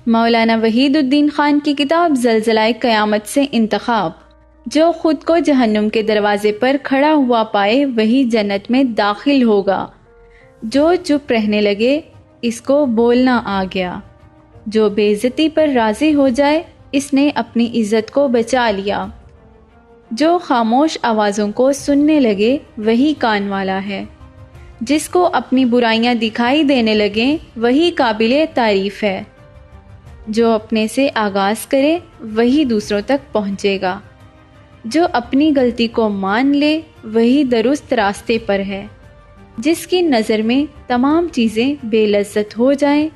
مولانا وحید الدین خان کی کتاب زلزلہ قیامت سے انتخاب۔ جو خود کو جہنم کے دروازے پر کھڑا ہوا پائے وہی جنت میں داخل ہوگا۔ جو چپ رہنے لگے اس کو بولنا آ گیا۔ جو بے عزتی پر راضی ہو جائے اس نے اپنی عزت کو بچا لیا۔ جو خاموش آوازوں کو سننے لگے وہی کان والا ہے۔ جس کو اپنی برائیاں دکھائی دینے لگیں وہی قابل تعریف ہے۔ جو اپنے سے آغاز کرے وہی دوسروں تک پہنچے گا۔ جو اپنی غلطی کو مان لے وہی درست راستے پر ہے۔ جس کی نظر میں تمام چیزیں بے لذت ہو جائیں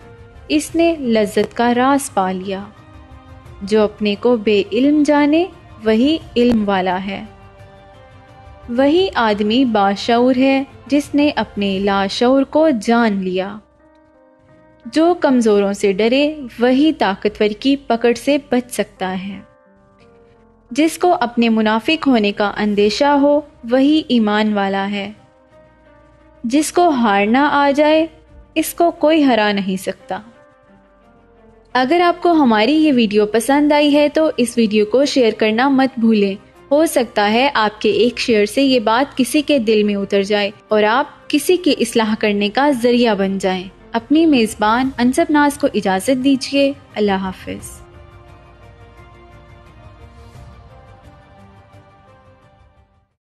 اس نے لذت کا راز پا لیا۔ جو اپنے کو بے علم جانے وہی علم والا ہے۔ وہی آدمی باشعور ہے جس نے اپنے لاشعور کو جان لیا۔ جو کمزوروں سے ڈرے وہی طاقتور کی پکڑ سے بچ سکتا ہے۔ جس کو اپنے منافق ہونے کا اندیشہ ہو وہی ایمان والا ہے۔ جس کو ہارنا آ جائے اس کو کوئی ہرا نہیں سکتا۔ اگر آپ کو ہماری یہ ویڈیو پسند آئی ہے تو اس ویڈیو کو شیئر کرنا مت بھولیں۔ ہو سکتا ہے آپ کے ایک شیئر سے یہ بات کسی کے دل میں اتر جائے اور آپ کسی کی اصلاح کرنے کا ذریعہ بن جائیں۔ اپنی میزبان انصب ناز کو اجازت دیجیے۔ اللہ حافظ۔